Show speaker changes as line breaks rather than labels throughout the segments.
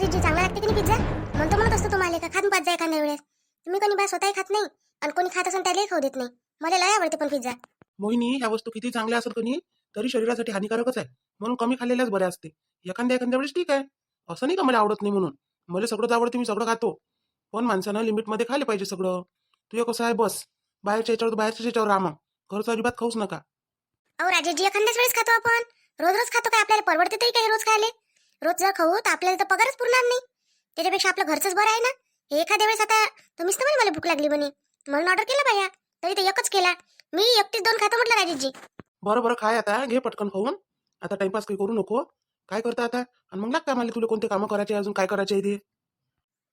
राजेशजी, चांगला लागते की नाही पिझ्झा? म्हणत असतो तुम्हाला का खात पाच जा एखाद्या वेळेस. तुम्ही कोणी बा स्वतःही खात नाही आणि कोणी खात असेल त्यालाही खाऊ देत नाही. मला लय आवडते पण पिझ्झा.
मोहिनी, ह्या वस्तू किती चांगल्या असत कोणी तरी शरीरासाठी हानिकारकच आहे. म्हणून कमी खाल्लेल्याच बऱ्या असते. एखाद्या वेळेस ठीक आहे. असं नाही का मला आवडत नाही म्हणून. मला सगळंच आवडते, मी सगळं खातो. पण माणसानं लिमिटमध्ये खायला पाहिजे सगळं. तुझं कसं आहे बस, बाहेरच्या याच्यावर राहा मग. घरचं अजिबात खाऊच नका.
अहो राजेशजी, एखाद्याच वेळेस खातो आपण. रोज रोज खातो काय? आपल्याला परवडते तरी काय रोज खायले? रोज जर खाऊ तर आपल्याला तर पगारच पुरणार नाही. त्याच्यापेक्षा आपलं घरचंच बरं आहे ना. हे एखाद्या वेळेस आता तुम्हीच तर म्हणे मला भूक लागली म्हणे म्हणून ऑर्डर केलं बाया, तरी ते एकच केला. मी एकटीच दोन खातो म्हटलं राजेशजी.
बरं खाय आता, घे पटकन खाऊन. आता टाइमपास काही करू नको. काय करता आता? आणि मग लागता मला तुला कोणते कामं करायचे, अजून काय करायचे आहे ते.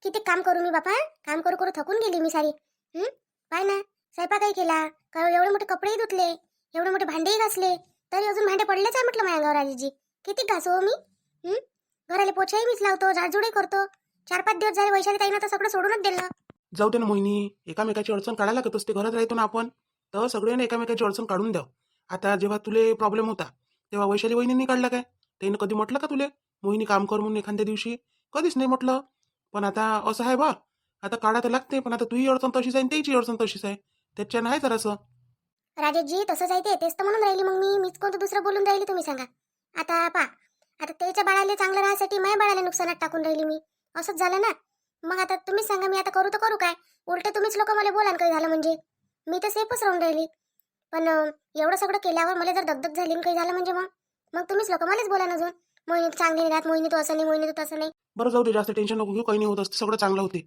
किती काम करू मी बापा? काम करू करू थकून गेली मी सारी. पाय ना, स्वयंपाकही केला, एवढे मोठे कपडेही धुतले, एवढे मोठे भांडेही घासले, तरी अजून भांडे पडलेच आहे म्हटलं माझ्या राजेशजी. किती घासू हो मी? घराले पोछाही मीच लावतो, झाडझुडही करतो. 4-5 दिवस झाले वैशाली ताईनं तर सगळं सोडूनच दिलं.
जाऊ दे ना मोहिनी, एकामेकाची अडचण काढायला लागत असते. घरात राहतो ना आपण, तर सगळ्यांना एकामेकाची अडचण काढून द्याव. आता जेव्हा तुले प्रॉब्लेम होता तेव्हा वैशाली वहिनींनी काढला काय? त्यानं कधी म्हटलं का तुले मोहिनी काम कर म्हणून एखाद्या दिवशी? कधीच नाही म्हटलं. पण आता असं आहे बा, आता काढा तर लागते. पण आता तुही अडचण तशीच आहे आणि त्याची अडचण तशीच आहे. त्याच्यानं आहे जरासं.
राजेशजी तसंच आहे ते, तेच तर म्हणून राहिली मग मीच कोणतं दुसरं बोलून राहिली तुम्ही सांगा. आता आता त्याच्या बाळाला चांगलं राहण्यासाठी माझ्या बाळाला नुकसानात टाकून राहिली मी. असंच झालं ना. मग आता तुम्हीच सांगा, मी आता करू तर करू काय? उलटे तुम्हीच लोक मला बोलान काही झालं म्हणजे. मी तर सेफच राहून राहिली. पण एवढं सगळं केल्यावर मला जर दगदग झाली आणि काही झालं म्हणजे मग मग तुम्हीच लोक मलाच बोला अजून. मोहिनी तू चांगली नाही राहत, मोहिनी तू असं नाही, मोहिनी तू तसं नाही.
बरं जाऊ दे, जास्त टेन्शन नको घेऊ. काही नाही होत असते, सगळं चांगलं होते.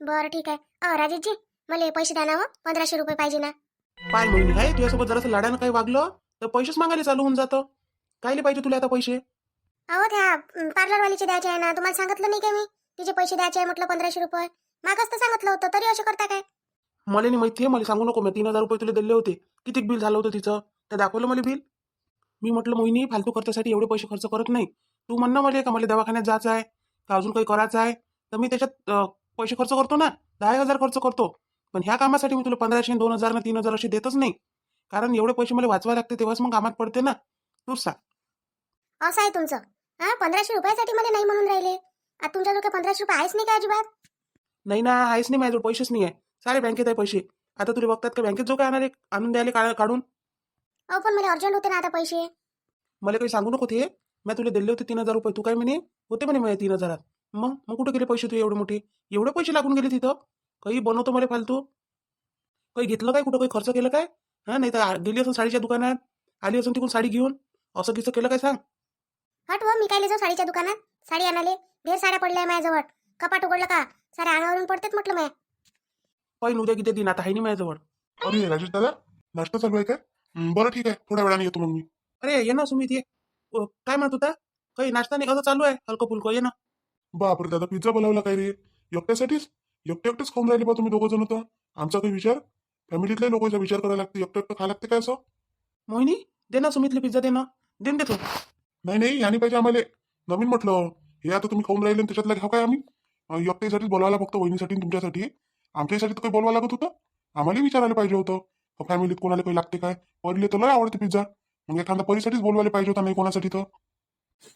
बरं ठीक आहे. राजेशजी, मला पैसे द्या ना. 1500 रुपये पाहिजे ना.
पाय मोहिनी, आहे तुझ्यासोबत जरासं लाडानं काही वागलं तर पैसेच मागायला चालू होऊन जातं. कायले पाहिजे तुला आता पैसे?
अहो त्या पार्लरवालीचे द्यायचे आहे ना. तुम्हाला सांगितलं नाही का मी? तिचे पैसे द्यायचे आहे म्हटलं 1500 रुपये. मागच तर सांगितलं होतं, तरी असं करता काय?
मला नाही माहिती आहे, मला सांगू नको. मी 3000 रुपये तुला दिले होते. किती बिल झालं होतं तिचं ते दाखवलं मला बिल. मी म्हटलं मोहिनी, फालतू खर्चासाठी एवढे पैसे खर्च करत नाही. तू म्हण ना मला का मला दवाखान्यात जायचं आहे का अजून काही करायचं आहे, तर मी त्याच्यात पैसे खर्च करतो ना. 10,000 खर्च करतो. पण ह्या कामासाठी मी तुला 1500, 2000 ना 3000 असे देतच नाही. कारण एवढे पैसे मला वाचवायला लागते, तेव्हाच मग कामात पडते ना. तूच सांग.
असं आहे तुमचं. 1500 रुपयासाठी मला नाही म्हणून राहिले. आता तुमच्याजवळ काय 1500 रुपये आहेच नाही का अजिबात?
नाही ना, आहेच नाही माझ्याजवळ, पैसेच नाही आहे. सारे बँकेत आहे पैसे. आता तुला बघतात का बँकेत जो काय आणणार आहे आणून द्यायला काढून?
अहो पण मला अर्जंट होते ना आता पैसे.
मला काही सांगू नको ते. मी तुला दिले होते 3000 रुपये. तू काय म्हणे होते म्हणे माझ्या 3000. मग मग कुठे गेले पैसे? तू एवढे मोठे एवढे पैसे लागून गेले तिथं? काही बनवतो मला फालतू? काही घेतलं काय? कुठं काही खर्च केलं काय? नाही तर गेली असून साडीच्या दुकानात, आली असून तिकडून साडी घेऊन, असं किसं केलं काय सांग?
हट व, मी काय जाऊ साडीच्या दुकानात? साडी आणाले ढेर साड्या पडल्या माझ्याजवळ. कपाट उघडलं का साऱ्या अंगावरून पडतेच म्हटलं मी.
पण उद्या किती दिन आता आहे नाही माझ्याजवळ.
अरे राजेश दादा, नाश्ता चालू आहे काय? बरं ठीक आहे, थोड्या वेळाने येतो मग मी.
अरे ये ना सुमित, ये. काय म्हणत होता? काही नाश्ता नाही, कसं चालू आहे हलकं फुलकं, ये ना.
बापरे दादा, पिझ्झा बोलावला काय रे? एकट्यासाठीच? एकटेच खाऊन राहिले बा तुम्ही दोघं जण. तर आमचा काही विचार? फॅमिलीतल्या लोकांचा विचार करायला लागते. एकटं खायला लागते काय असं?
मोहिनी, दे ना सुमितले पिझ्झा, दे ना. देऊन देतो.
नाही यानी पाहिजे आम्हाला. नवीन म्हटलं हे आता तुम्ही खाऊन राहिले आणि त्याच्यातलं घ्याव काय आम्ही? एकट्यासाठीच बोलवायला फक्त, वहिनीसाठी आणि तुमच्यासाठी. आमच्यासाठी तर काही बोलवा लागत होतं? आम्हाला विचारायला पाहिजे होतं. फॅमिलीत कोणाला काही लागते काय? परीले तर लय आवडते पिझ्झा. मग एखादा परीसाठीच बोलवायला पाहिजे होता, नाही कोणासाठी तर.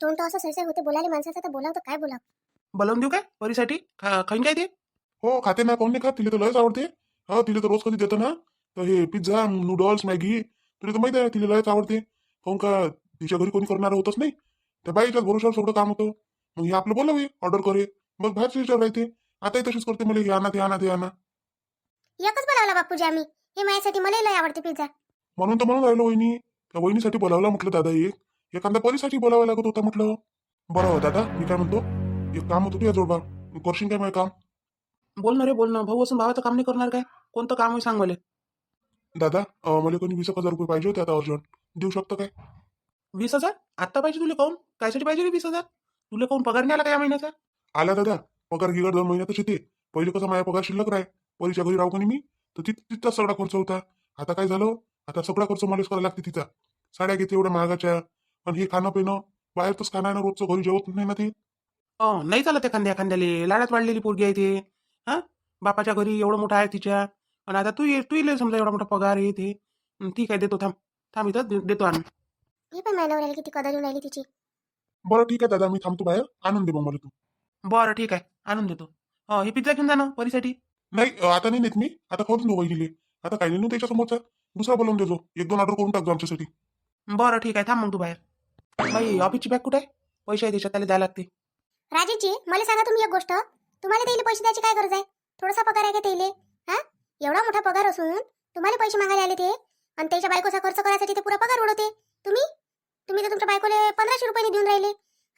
तोंड तर असं सहसा होते बोलायला माणसाचं, तर बोलाव तर काय बोलाव.
बोलावून देऊ काय परीसाठी? खाईन काय ते?
हो खाते ना, कोण नाही खात? तिला तर लयच आवडते. हा तिला तर रोज कधी देतं ना, तर हे पिझ्झा, नूडल्स, मॅगी तुला तर माहिती आहे तिला लयच आवडते. काऊन का तिच्या घरी कोणी करणार होतच नाही. त्या बाईच्याच भरोशावर सगळं काम होतं. मग हे आपलं बोलावे, ऑर्डर करे. मग बाहेरचे विचार राहते. आताही तशीच करते, मला हे आणा ते आणा ते आणा.
एकच बोलावला बापूजी आम्ही. हे माझ्यासाठी मला लय आवडते पिझ्झा.
म्हणून राहिलो वहिनी. त्या वहिनीसाठी बोलावला म्हटलं दादा. एखाद्या परीसाठी बोलावं लागत होता म्हटलं. बरं दादा, मी काय म्हणतो, एक काम होतं तुझ्या जोड बा. करशील काय माझं काम?
बोल ना रे, बोल ना. भाऊ असून भावाचं काम नाही करणार काय? कोणतं काम आहे सांग मला.
दादा मला कोणी 20,000 रुपये पाहिजे होते आता अर्जंट. देऊ शकतो काय?
20,000 आत्ता पाहिजे तुला? काऊन? कायसाठी पाहिजे रे 20,000? तुला काऊन पगार नाही आला का या महिन्याचा?
आला दादा, पगार गिगार 2 महिन्यातच येते. पहिले कसं माझा पगार शिल्लक राह, परीच्या घरी राहू कोणी मी, तर तिथचाच सगळा खर्च होता. आता काय झालं, आता सगळा खर्च मलाच करायला लागते तिचा. साड्या घेते एवढ्या महागाच्या, पण हे खाणं पिणं बाहेरच खाणं आहे ना, रोजचं घरी जेवत नाही ना ते.
नाही चालत एखाद्याले. लाडात वाढलेली पोरगी आहे ते. हा, बापाच्या घरी एवढं मोठं आहे तिच्या. आणि आता तू येईल समजा एवढा मोठा पगार आहे ते. ठीक आहे, देतो. थांब थांब इथं देतो आणून.
हे पण माझ्या नवऱ्याला किती कदर येऊन राहिली तिची.
बरं ठीक आहे दादा, मी थांबतो बाहेर, आणून दे मग मला तू.
बरं ठीक आहे, आणून देतो. हे पिझ्झा घेऊन जा ना परीसाठी.
नाही आता नाही नेत मी, आता खाऊच नको वहिनीले. आता काही नाही त्याच्या समोरचा दुसरा बोलावून देतो, 1-2 ऑर्डर करून टाकतो आमच्यासाठी.
बरं ठीक आहे, थांब मग तू बाहेर. बाई ऑफिसची बॅग कुठे आहे? पैसे आहे त्याच्यात, त्याला द्यायला लागते.
राजेशजी मला सांगा तुम्ही एक गोष्ट, तुम्हाला त्याला पैसे द्यायची काय गरज आहे? थोडासा पगार आहे का त्याला? हा, एवढा मोठा पगार असून तुम्हाला पैसे मागायला आले ते, आणि त्याच्या बायकोचा खर्च करायसाठी ते पुरा पगार उडवते. तुम्ही तुम्ही तर तुमच्या बायकोले 1500 रुपये देऊन राहिले,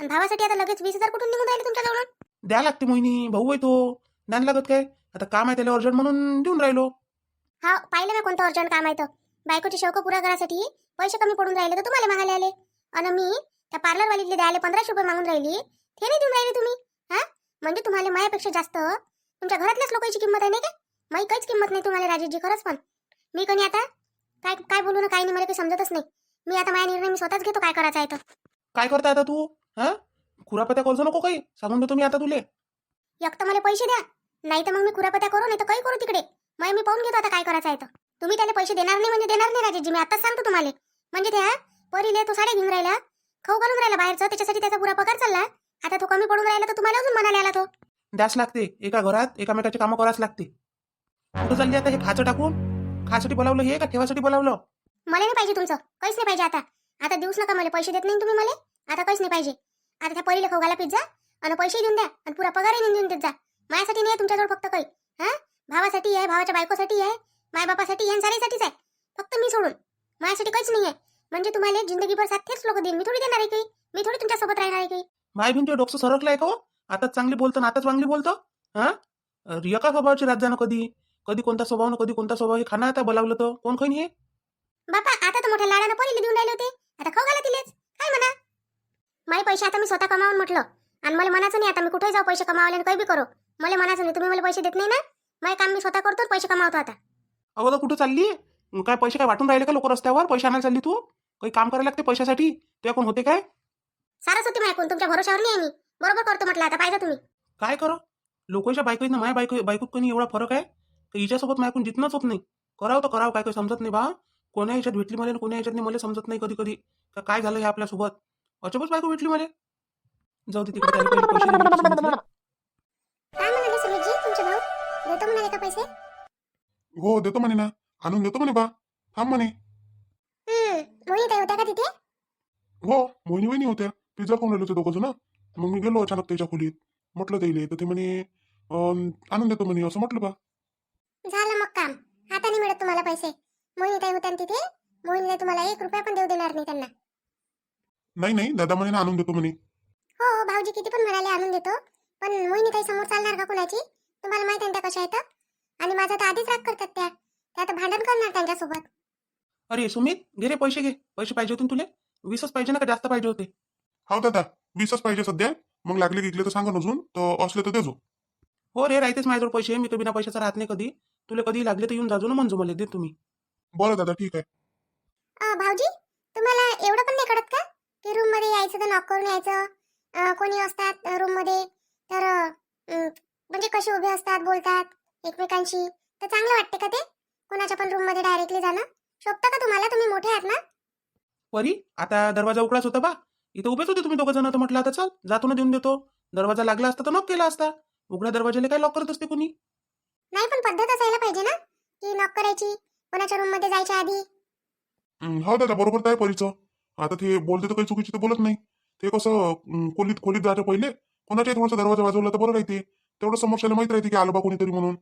आणि भावासाठी आता लगेच 20,000 कुठून निघून राहिले तुमच्याजवळून?
द्या लागते मोहिनी, भाऊ आहे तो, ज्ञान लागत काय? आता काम आहे त्याला अर्जंट म्हणून देऊन राहिलो.
हा, पाहिलं ना कोणतं अर्जंट काम आहे तर. बायकोचे शौक पुरा करायसाठी पैसे कमी पडून राहिले तर तुम्हाला मागायला आले, आणि मी त्या पार्लरवालीले द्यायला 1500 रुपये मागून राहिली, ते नाही देऊन राहिले तुम्ही. हा, म्हणजे तुम्हाला मायापेक्षा जास्त तुमच्या घरातल्याच लोकांची किंमत आहे नाही का? माही काहीच किंमत नाही तुम्हाला राजेशजी, खरंच. पण मी कोणी आता काय काय बोलू ना, काही नाही, मला काही समजतच नाही. मी आता माझा निर्णय मी स्वतःच घेतो काय करायचा आहे तर.
काय करता आता तू? हा, खुरापत्या करजो नको काही, सांगून देतो मी आता तुले.
एक तर मला पैसे द्या, नाही तर मग मी खुरापत्या करू, नाही तर काही करू तिकडे. मग मी पाहून घेतो आता काय करायचं आहे तर. तुम्ही त्याला पैसे देणार नाही म्हणजे देणार नाही राजेशजी, मी आताच सांगतो तुम्हाला. म्हणजे त्या परीले तो साड्या घेऊन राहिला, खाऊ घालून राहिला बाहेरचं, त्याच्यासाठी त्याचा पुरा पगार चालला. आता तो कमी पडून राहिला तर तुम्हाला अजून म्हणायला आला तो.
द्यास लागते, एका घरात एकामेकाचे कामं करावंच लागते. कुठं चालली आता हे खाचं टाकून? खासाठी बोलावलं हे का ठेवासाठी बोलावलं?
मला नाही पाहिजे तुमचं, काहीच नाही पाहिजे. आता आता देऊच नका, मला पैसे देत नाही तुम्ही मला, आता काहीच नाही पाहिजे. आता त्या परीले खाऊ घाला पिझ्झा, आणि पैसे देऊन द्या, आणि पुरा पगारही देऊन देत जा. माझ्यासाठी नाही तुमच्याजवळ फक्त काही. हा, भावासाठी आहे, भावाच्या बायकोसाठी आहे, मायबापासाठी आहे, सारीसाठीच आहे, फक्त मी सोडून. माझ्यासाठी काहीच नाही आहे. म्हणजे तुम्हाला जिंदगीभर साथ तेच लोक देईन, मी थोडी देणार आहे काही, मी थोडी तुमच्यासोबत राहणार आहे काही.
माय भिंती डोकं सरकलाय का हो? आताच चांगली बोलतो ना, आताच चांगली बोलतो. हा, एका स्वभावाची राजधान, कधी कधी कोणता स्वभाव ना कधी कोणता स्वभाव. हे खाना आता बोलावलं तर कोण खाईन हे?
बापा आता तर मोठ्या लाडानं परीले देऊन राहिले होते, आता खाऊ घाला तिलेच, काय म्हणा. माझे पैसे आता मी स्वतः कमावून म्हटलं, आणि मला म्हणायचं नाही आता मी कुठे जाऊ पैसे कमावले आणि काही बी करू. मला म्हणायचं नाही, तुम्ही मला पैसे देत नाही ना, माझे काम मी स्वतः करतो, पैसे कमावतो आता.
अगोदर कुठं चालली? काय पैसे काय वाटून राहिले का लोक रस्त्यावर? पैसे आणायला चालली तू? काही काम करायला लागते पैशासाठी, तुझ्या कोण होते काय?
सारच होती मी ऐकून, तुमच्या भरोशावर नाही आहे मी. बरोबर करतो म्हटलं, आता पाहिजे तुम्ही.
काय करो लोकांच्या बायकोत ना माझ्या बायकोत कोणी एवढा फरक आहे तर हिच्यासोबत माझ्याकडून जितनंच होत नाही. करावं तर करावं, काय काही समजत नाही बा. कोण्या ह्याच्यात भेटली मला, कोण्या ह्याच्यात नाही मला समजत नाही कधी कधी. का काय झालं हे आपल्यासोबत? अचानक बायको भेटली मला. जाऊ दे तिकडे, त्याला पहिले पैसे दिले, समजलं?
काय म्हणाले सुमितजी तुमचे भाऊ? देतो म्हणाले का पैसे?
हो देतो म्हणे ना, आणून देतो म्हणे बा, थांब म्हणे.
मोहित होत्या का तिथे?
हो मोहिनी वहिनी होत्या, पिझ्झा खाऊन राहिले होते दोघं जण. मग मी गेलो अचानक त्याच्या खोलीत, म्हटलं त्याला, तर ते म्हणे आणून देतो म्हणे, असं म्हटलं बा.
झालं मग काम, हाताने मिळत तुम्हाला पैसे. मोहिनीताई होत्या ना तिथे, मोहिनीताई तुम्हाला 1 रुपया पण देऊ देणार नाही त्यांना.
नाही नाही दादा म्हणे ना आणून देतो म्हणे.
हो भाऊजी किती पण म्हणाले आणून देतो, पण मोहिनीताई समोर चालणार का कुणाची? तुम्हाला माहिती आहे त्या कशा आहेत, आणि माझा तर आधीच राग करतात त्या आता भांडण करणार त्यांच्यासोबत.
अरे सुमित, घे रे पैसे, घे. पैसे पाहिजे होते ना तुले? 20च पाहिजे ना का जास्त पाहिजे होते?
हो दादा 20च पाहिजे सध्या, मग लागले गिकले तर सांगा अजून, तर असले तर देजो.
हो रे, राहतेच माझ्याजवळ पैसे, मी तो बिना पैशाचा राहत नाही कधी. तुला कधी लागले तर येऊन जाजो ना, म्हणजे मला दे तुम्ही.
बरं दादा ठीक आहे.
भाऊजी तुम्हाला एवढं पण नाही कळत का की रूम मध्ये यायचं तर नॉक करून यायचं? कोणी असतात रूम मध्ये तर म्हणजे कसे उभे असतात, बोलतात एकमेकांशी, तर चांगलं वाटते का ते? कोणाच्या पण रूम मध्ये डायरेक्टली जाणं शोभतं का तुम्हाला? तुम्ही मोठे आहात ना.
परी, आता दरवाजा उघडाच होता बा, इथं उभेच होते तुम्ही दोघं जण, तर म्हटलं आता चल जातो ना, देऊन देतो. दरवाजा लागला असता तर नॉक केला असता. उघड्या दरवाजाला काय लॉक करत असते कोणी?
नाही पण पद्धत असायला पाहिजे ना की नॉक करायची कोणाच्या रूम मध्ये जायच्या आधी.
हो दादा बरोबर तर आहे परीचं. आता ते बोलते तर काही चुकीची तर बोलत नाही. ते कसं खोलीत जायच्या पहिले कोणाच्याही थोडासा दरवाजा वाजवला तर बरं राहते, तेवढं समोरच्याला माहित राहते की आलं बा कोणीतरी म्हणून.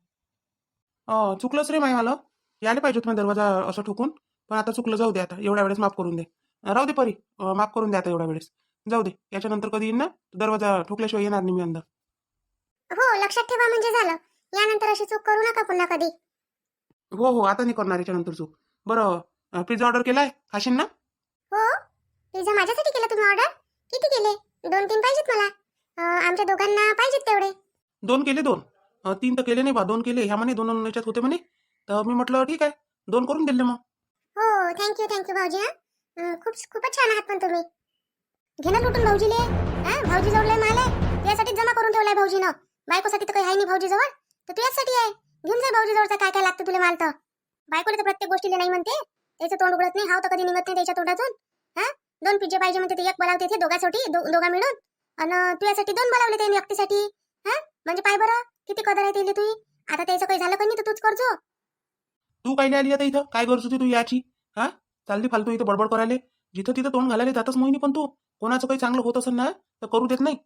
चुकलंच रे मला, यायला पाहिजे होतं दरवाजा असं ठोकून. पण आता चुकलं, जाऊ दे, आता एवढ्या वेळेस माफ करून दे. राहू दे परी, माफ करून दे आता एवढ्या वेळेस. जाऊ दे, याच्यानंतर कधी येईन ना दरवाजा ठोकल्याशिवाय येणार नाही मी अंदर.
हो लक्षात ठेवा, म्हणजे झालं. यानंतर अशी चूक करू नका पुन्हा कधी.
हो हो, आता नाही करणार याच्यानंतर चूक. बरं, पिझ्झा ऑर्डर केलाय, खाशीन ना?
हो, पिझ्झा माझ्यासाठी केला तुम्ही ऑर्डर? किती केले? 2-3 पाहिजेत मला. आमच्या दोघांना पाहिजेत तेवढे.
2 केले, 2. 3 तर केले नाही बा, 2 केले. ह्या म्हणे 2 याच्यात होते म्हणे, तर मी म्हटलं ठीक आहे 2 करून दिले मग.
हो थँक्यू भाऊजी. खूपच छान आहात पण तुम्ही. घेणं लुटून भाऊजीले. भाऊजी जवळ लय माल आहे, त्यासाठी जमा करून ठेवलाय भाऊजीनं. बायकोसाठी तर काही आहे नाही भाऊजी जवळ, तर तुझ्यासाठी आहे. घेऊन जा भाऊजी जवळचा काय काय लागतं तुला माल तर. बायकोला तर प्रत्येक गोष्टीला नाही म्हणते, त्याचं तोंड उघडत नाही, हाव तर कधी निघत नाही त्याच्या तोंडातून. 2 पिझ्झे पाहिजे म्हणते, ते एक बोलावते ते दोघांसाठी, दोघा मिळून. आणि तुझ्यासाठी 2 बोलावले त्यांनी व्यक्तीसाठी. हा म्हणजे पाय बरं किती कदर आहे त्याला तुझी. आता त्याचं काही झालं का नाही तर तूच करजो.
तू काय आली आता इथं? काय गरज होती तू याची? हा चालली फालतू इथं बडबड करायला. जिथं तिथं तोंड घालायला जातच मोहिनी, पण तू कोणाचं काही चांगलं होत असेल ना तर करू देत नाही.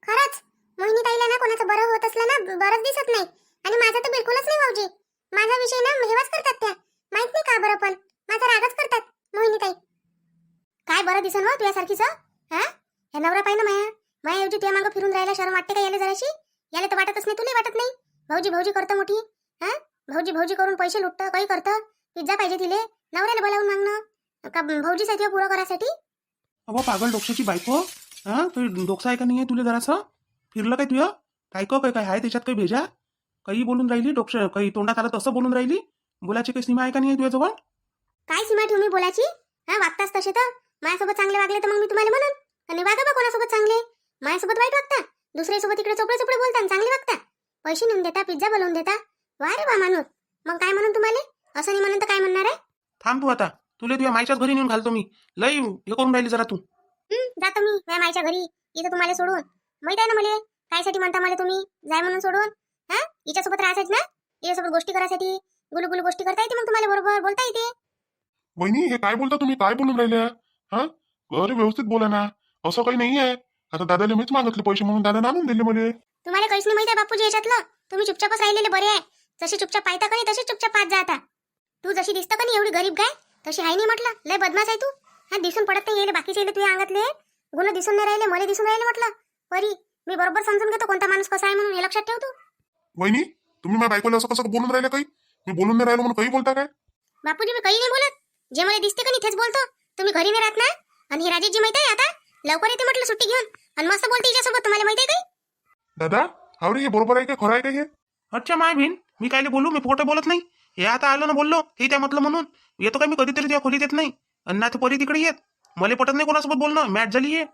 खरंच मोहिनी ताईला ना कोणाचं बरं होत असलं ना बरंच दिसत नाही. आणि माझं तर बिलकुलच नाही भाऊजी. माझा विषय ना हेवाच करतात त्या. माहित नाही का बरं, पण माझा रागच करतात मोहिनी ताई. काय बरं दिसन हो तुझ्यासारखीच. हा हे नवरा पाहिजे ना माया ऐवजी तुझ्या मागं फिरून राहायला शरम वाटते का याला जराशी? याला तर वाटतच नाही, तुला वाटत नाही. भाऊजी भाऊजी करतं मोठी. हा भाऊजी भाऊजी करून पैसे लुटतं, काही करतं. पिझ्झा पाहिजे तिले, नवऱ्याला बोलावून मागणं का भाऊजी साठी पुरं करायसाठी.
अहो पागल डोक्याची बायको. हा काही डोकसा आहे का नाहीये तुला जरासं? फिरलं काय तुझं? काय काय काय आहे त्याच्यात काही भेजा? काही बोलून राहिली डोक्ष, काही तोंडात आलं तसं बोलून राहिली. बोलायची काही सीमा आहे का नाही तुझ्याजवळ?
काय सीमा ठेवू मी बोलायची? हा वागताच तसे तर. माझ्यासोबत चांगले वागले तर मग मी तुम्हाला म्हणून. आणि वागा बा कोणासोबत चांगले. माझ्यासोबत वाईट वागता, दुसऱ्यासोबत इकडे चोपडे चोपडे बोलता आणि चांगले वागता. पैसे नेऊन देता, पिझ्झा बोलवून देता. वा रे वा माणूस. मग काय म्हणून तुम्हाला? असं नाही म्हणून तर काय म्हणणार आहे?
थांब तू आता, तुला तुझ्या माईच्याच घरी नेऊन घालतो मी. लई हे करून राहिली जरा तू.
जातो मी माझ्या माईच्या घरी. इथं तुम्हाला सोडून माहित आहे ना मला कायसाठी म्हणता मला तुम्ही जाय म्हणून सोडून. हा हिच्यासोबत राहायसाठी ना, हिच्यासोबत गोष्टी करायसाठी. गुलगुलू गोष्टी करता येते मग तुम्हाला, बरोबर बोलता येते.
वहिनी हे काय बोलता तुम्ही? काय बोलून राहिल्या? हा अरे व्यवस्थित बोला ना. असं काही नाही आहे. आता दादाला मीच मागितले पैसे म्हणून दादा आणून दिले मला.
तुम्हाला काहीच नाही माहिती आहे बापूजी याच्यातलं. तुम्ही चुपचापच राहिलेले बरे आहे. जशी चुपचाप पाहता का नाही तशी चुपचाप पाहत जा आता. तू जशी दिसतं का नाही एवढी गरीब गाय तशी आहे नाही म्हटलं. लय बदमाश आहे तू. हा दिसून पडत नाही, येले बाकीचे येले तुझ्या अंगातले गुण दिसून नाही राहिले, मला दिसून राहिले म्हटलं. परी मी बरोबर समजून घेतो कोणता माणूस कसा आहे म्हणून, हे लक्षात ठेव तू.
वहिनी तुम्ही माझ्या बायकोला असं कसं बोलून राहिले? काही मी बोलून नाही राहिलो म्हणून काही बोलता काय?
बापूजी मी काही नाही बोलत. जे मला दिसते का नाही तेच बोलतो. तुम्ही घरी नाही राहत ना. आणि हे राजेशजी माहिती आहे आता लवकर येते म्हटलं सुट्टी घेऊन आणि मस्त बोलते हिच्यासोबत. तुम्हाला माहिती आहे काही?
दादा अरे हे बरोबर आहे का? खरं आहे का हे?
अच्छा माय भिन, मी कायले बोलू? मी खोटं बोलत नाही. हे आता आलं ना बोललो हे त्या म्हटलं म्हणून. येतो काय मी कधीतरी तुझ्या खोलीत येत नाही. आणि ना ते परी तिकडे येत. मला पटत नाही कोणासोबत बोलणं. मॅच झाली आहे.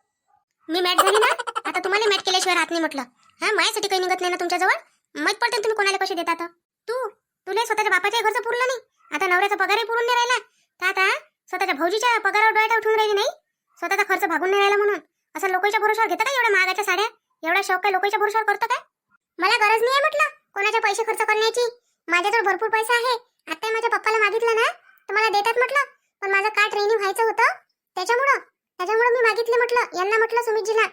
मी मॅट झाली ना. आता तुम्हाला मॅट केल्याशिवाय राहत नाही म्हटलं. हा माझ्यासाठी काही निघत नाही ना तुमच्याजवळ. माहित पडते तुम्ही कोणाला कसे देतात. तुला स्वतःच्या बापाच्या घरचं पुरलं नाही, आता नवऱ्याचा पगारही पुरून नाही राहिला. तर आता स्वतःच्या भाऊजीच्या पगारावर डोळ्यात उठून राहिली नाही. स्वतःचा खर्च भागून नाही राहिला म्हणून असं लोकांच्या भरोशावर घेता का एवढ्या महागाच्या साड्या? एवढा शौक काय लोकांच्या भरोशावर करतो काय? मला गरज नाही आहे म्हटलं कोणाचे पैसे खर्च करण्याची. माझ्याजवळ भरपूर पैसा आहे. आता माझ्या पप्पाला मागितलं ना तर मला देतात म्हटलं. पण माझं काय ट्रेनिंग व्हायचं होतं त्याच्यामुळं मी मागितले म्हटलं. यांना म्हटलं सुमितजीला,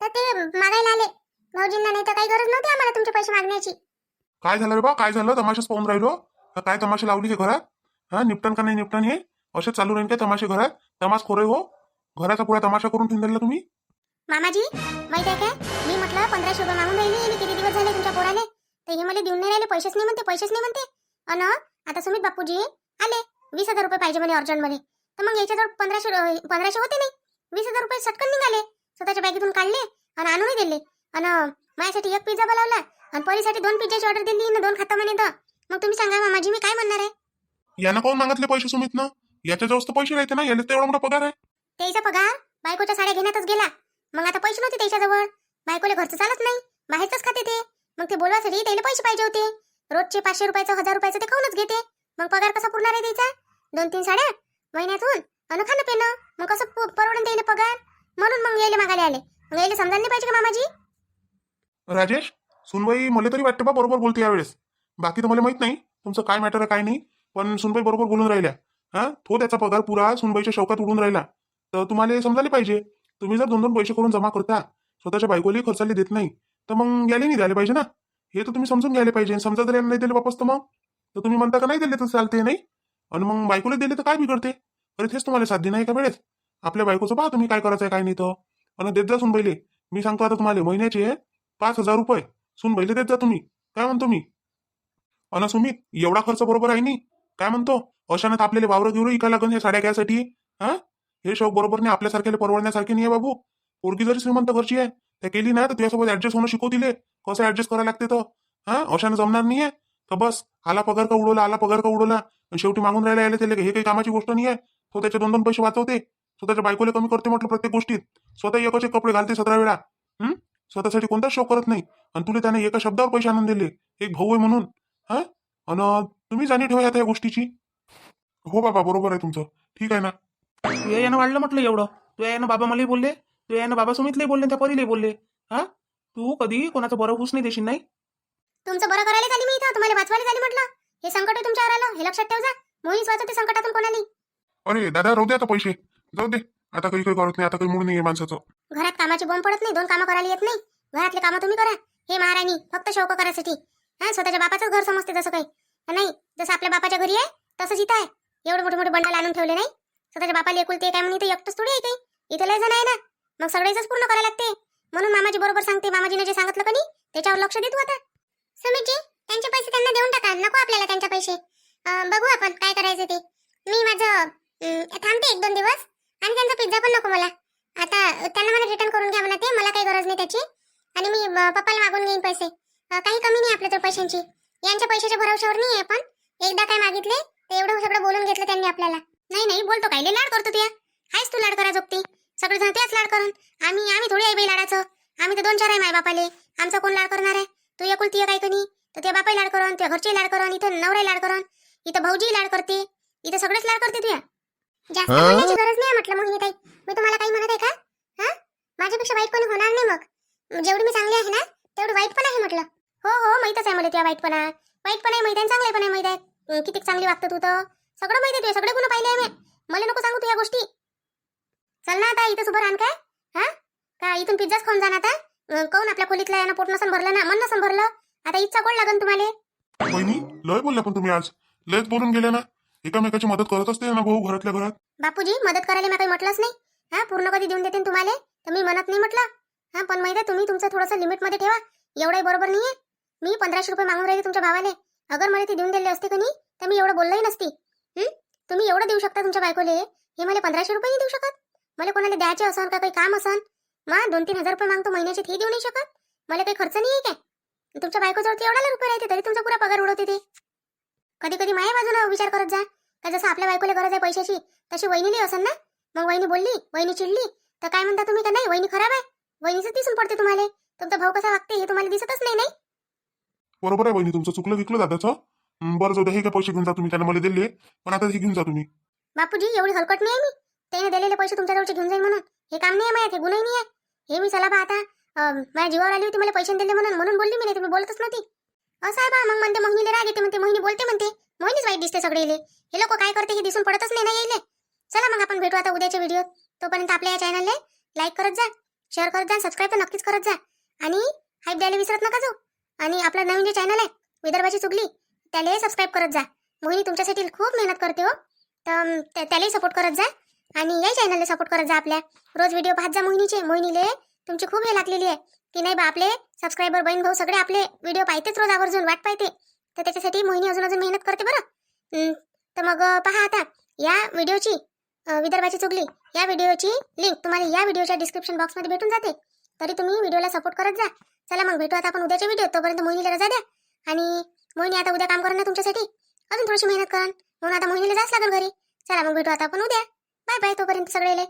तर ते मागायला आले. भाऊजींना नाही तर काही गरज नव्हती आम्हाला तुमचे पैसे मागण्याची.
काय झालं रे बा? काय झालं? तमाशाच पाहून राहिलो. का काय तमाशे लावली हे घरात? हा निपटन का नाही निपटन हे असे चालू राहील काय तमाशे घरात? तमाश खोरे हो. घराचा पुरा तमाशा करून ठेवून दिला तुम्ही.
मामाजी माहित आहे काय, मी म्हटलं 1500 रुपये मागून राहिले आणि किती दिवस झाले तुमच्या पोराले, तर हे मला देऊन नाही राहिले. पैसेच नाही म्हणते. अन आता सुमित बापूजी आले 20,000 रुपये पाहिजे म्हणे अर्जंट मध्ये. तर मग याच्याजवळ 1500 होते नाही. 20,000 रुपये सटकन निघाले. स्वतःच्या बॅगेतून काढले आणि आणूनही दिले. आणि माझ्यासाठी एक पिझ्झा बोलावला आणि परीसाठी 2 पिझ्झाची ऑर्डर दिली ना 2 खाता म्हणे. तर मग तुम्ही सांगा मामाजी मी काय म्हणणार आहे?
यानं कोण मागितले पैसे सुमितनं? याच्या जास्त पैसे राहते ना, याला तर एवढा मोठा पगार आहे.
त्याचा पगार बायकोच्या साड्या घेण्यातच गेला. मग आता पैसे नव्हते त्याच्याजवळ. बायकोले घरचं चालत नाही, बाहेरच खाते ते. मग ते बोलवासाठी त्याला पैसे पाहिजे होते. रोजचे 500 रुपयाचं 1000 रुपयाचं ते खाऊनच घेते. मग पगार कसा पुरणार आहे त्याचा? 2-3 साड्या महिन्यातून आणि खाणं पिणं. मग कसं परवडून द्यायला पगार? म्हणून मग यायला मागायला आले. मग यायला समजायला नाही पाहिजे का मामाजी?
राजेश सुनबाई मला तरी वाटतं बा बरोबर बोलते यावेळेस. बाकी तर मला माहित नाही तुमचं काय मॅटर आहे काय नाही, पण सुनबाई बरोबर बोलून राहिल्या. हा तो त्याचा पगार पुरा सुनबाईच्या शौकात उडून राहिला. तर तुम्हाला हे समजायला पाहिजे. तुम्ही जर 2-2 पैसे करून जमा करता, स्वतःच्या बायकोला खर्चाला देत नाही, तर मग याला नाही द्यायला पाहिजे ना. हे तर तुम्ही समजून घ्यायला पाहिजे. समजा जर नाही दिले वापस तर तुम्ही म्हणता का नाही दिले तर चालते नाही, आणि मग बायकोला दिले तर काय बिघडते? अरे तेच तुम्हाला साध्य नाही का वेळेस? आपल्या बायकोचं पहा तुम्ही काय करायचं आहे काय नाही. तर आणि देत जा सुनबाईले. मी सांगतो आता तुम्हाला महिन्याचे 5,000 रुपये सुनबाईले देत जा तुम्ही. काय म्हणतो मी? अन सुमित एवढा खर्च बरोबर आहे नाही. काय म्हणतो? अशानं आपल्याला वावरं घेऊ इका लागन हे साड्या घ्यायसाठी. हा हे शौक बरोबर नाही, आपल्यासारख्याला परवडण्यासारखे नाही आहे बाबू. पोरगी जरी श्रीमंत घरची आहे, त्या केली ना तर तुझ्यासोबत ऍडजस्ट होणं शिकवतील. कसं ऍडजस्ट करायला लागते तर. हा अशानं जमणार नाहीये का? बस आला पगार का उडवला आणि शेवटी मागून राहायला यायला त्याला हे काही कामाची गोष्ट नाही आहे. तो त्याचे 2-2 पैसे वाचवते, स्वतःच्या बायकोला कमी करते म्हटलं प्रत्येक गोष्टीत. स्वतः एकच एक कपडे घालते 17 वेळा. स्वतःसाठी कोणताच शौक करत नाही. आणि तुला त्याने एका शब्दावर पैसे आणून दिले, एक भाऊ आहे म्हणून. हा आणि तुम्ही जाणी ठेवा या गोष्टीची. हो बाबा बरोबर आहे तुमचं. ठीक आहे ना.
तू यानं वाढलं म्हटलं एवढं. तू यानं बाबा मलाही बोलले तू यानं बाबा सुमितले बोलले त्या परीले बोलले. हा तू कधी कोणाचं बरं होऊच नाही देशील नाही.
तुमचं बरं करायला झाली मी इथं, तुम्हाला वाचवायला झाली म्हटलं. हे संकट आहे तुमच्यावर आलं, हे लक्षात ठेव जा. मोहीच वाचवते संकटातून कोणाली.
अरे दादा राहू दे आता पैसे, जाऊ दे. आता काही करत नाही, आता काही मूड नाहीये माणसाचं.
घरात कामाची बॉम्ब पडत नाही, 2 कामं करायला येत नाही. घरातले कामं तुम्ही करा. हे महाराणी फक्त शौक करायसाठी. हा स्वतःच्या बापाचंच घर समजते जसं काही नाही. जसं आपल्या बापाच्या घरी आहे तसंच इथं आहे. एवढे मोठे मोठे बंडल आणून ठेवले नाही. स्वतःच्या बापाला एकुलते काय म्हणून इथे एकटंच थोडी आहे काही. इथे लय जण आहे ना, मग सगळेच पूर्ण करायला लागते. म्हणून मामाजी बरोबर सांगते, मामाजीने जे सांगितलं का नाही त्याच्यावर लक्ष देतो आता. सुमितजी त्यांचे पैसे त्यांना देऊन टाका, नको आपल्याला त्यांचे पैसे. बघू आपण काय करायचं ते. मी माझं थांबते 1-2 दिवस. आणि त्यांचा पिझ्झा पण नको मला आता. त्यांना मला रिटर्न करून घ्या म्हणा, ते मला काही गरज नाही त्याची. आणि मी पप्पाला मागून घेईन पैसे. काही कमी नाही आपल्या तर पैशांची. यांच्या पैशाच्या भरवशावर नाही आहे. पण एकदा काय मागितले ते एवढं सगळं बोलून घेतलं त्यांनी आपल्याला. नाही नाही बोलतो काय, लय लाड करतो तुया. हायच तू लाड करा जोगती. सगळे जण तेच लाड करून. आम्ही थोडी आहे बाई लाडाचं. आम्ही तर 2-4 आहे माय बापाले. आमचा कोण लाड करणार आहे. तू एकुलती काय कनी तर त्या बापाही लाड करून, त्या घरचे लाड करून, इथं नवराही लाड करून, इथं भाऊजी लाड करते, इथं सगळेच लाड करते तुया. जास्त बोलण्याची गरज नाही म्हटलं. मग ताई मी तुम्हाला काही म्हणत आहे का? हा माझ्यापेक्षा वाईट कोणी होणार नाही. मग जेवढी मी चांगली आहे ना तेवढं वाईट पण आहे म्हटलं. हो हो माहीतच आहे मला तुझ्या वाईटपणा आहे माहीत आहे, चांगले पण आहे माहीत आहे. किती चांगली वागतं तू तर. सगळं माहिती आहे तुझे, सगळे गुण पाहिले आहे मी. मला नको सांगू तू या गोष्टी. चल ना आता इथं उभं राहण काय. हा का इथून पिझ्झाच खाऊन जा ना आता. काऊन आपल्या खोलीतला यानं पोट नसन भरलं ना, मन नसन भरलं. आता इच्छा कोण लागन तुम्हाला.
बहिणी लय बोलल्या पण तुम्ही आज, लयच बोलून गेल्या ना. एकामेकाची मदत करत असते ना भाऊ घरातल्या घरात.
बापूजी मदत करायला मी काही म्हटलंच नाही. हा पूर्ण कधी देऊन देते तुम्हाला तर मी म्हणत नाही म्हटलं. हा पण माहिती आहे तुम्ही तुमचं थोडंसं लिमिटमध्ये ठेवा. एवढंही बरोबर नाहीये. मी 1500 रुपये मागून राहिले तुमच्या भावाले. अगर मला ते देऊन दिले असते का नाही तर मी एवढं बोललंही नसती. तुम्ही एवढं देऊ शकता तुमच्या बायकोले, हे मला 1500 रुपये नाही देऊ शकत. मला कोणाला द्यायचे असन का काही काम असन मग 2-3 हजार रुपये मागतो महिन्याचे, ते देऊ नाही शकत. मला काही खर्च नाही आहे काय. तुमच्या बायकोजवळ एवढ्याला रुपये राहते तरी तुमचा पुरा पगार उडवते ते. कधी कधी माझ्या बाजूला विचार करत जा. का जसं आपल्या बायकोला गरज आहे पैशाची तशी वहिनीली असन ना. मग वहिनी बोलली, वहिनी चिडली तर काय म्हणता तुम्ही का नाही वहिनी खराब आहे. वहिनीच दिसून पडते तुम्हाला. तुमचा भाऊ कसा वागते हे तुम्हाला दिसतच नाही. नाही
बरोबर आहे बहिणी, तुमचं चुकलं विकलं दादाचं. बरं जाऊ द्या, हे काय पैसे घेऊन जा तुम्ही, त्याला मला दिले. पण आता हे घेऊन जा तुम्ही.
बापूजी एवढी हलकट नाही आहे मी. त्याने दिलेले पैसे तुमच्याजवळचे घेऊन जाईल म्हणून हे काम नाही आहे माझ्यात. हे गुन्हाही नाही आहे. हे मी चला बा आता माझ्या जीवावर आली होती मला पैसे दिले म्हणून बोलली मी, नाही तुम्ही बोलतच नव्हती. असं आहे बा. मग म्हणते मोहिनीला राग येते म्हणते, मोहिनी बोलते म्हणते, मोहिनीच वाईट दिसते सगळेले. हे लोक काय करते हे दिसून पडतच नाही ना येईल. चला मग आपण भेटू आता उद्याच्या व्हिडिओ. तोपर्यंत आपल्या या चॅनलला लाईक करत जा, शेअर करत जा, सबस्क्राईब तर नक्कीच करत जा. आणि हाईप द्यायला विसरत नका जाऊ. आणि आपलं नवीन जे चॅनल आहे विदर्भाची चुगली त्याला सबस्क्राईब करत जा. मोहिनी तुमच्यासाठी खूप मेहनत करते हो, तर त्यालाही सपोर्ट करत जा. आणि या चॅनलला सपोर्ट करत जा. आपल्या रोज व्हिडिओ पाहत जा मोहिनीचे. मोहिनीले तुमची खूप हे लागलेली आहे की नाही बा, आपले सबस्क्रायबर बहीण भाऊ सगळे आपले व्हिडिओ पाहतेच, रोज आवर्जून वाट पाहते. तर त्याच्यासाठी मोहिनी अजून मेहनत करते बरं. तर मग पहा आता या व्हिडिओची विदर्भाची चुगली या व्हिडिओची लिंक तुम्हाला या व्हिडिओच्या डिस्क्रिप्शन बॉक्समध्ये भेटून जाते. तरी तुम्ही व्हिडिओला सपोर्ट करत जा. चला मग भेटू आता आपण उद्याच्या व्हिडिओ. तोपर्यंत मोहिनीला रजा द्या. आणि मोहिनी आता उद्या काम करणार तुमच्यासाठी, अजून थोडीशी मेहनत करा म्हणून आता मोहिनीला जाच लागेल घरी. चला मग भेटू आता आपण उद्या. बाय बाय तोपर्यंत सगळेले.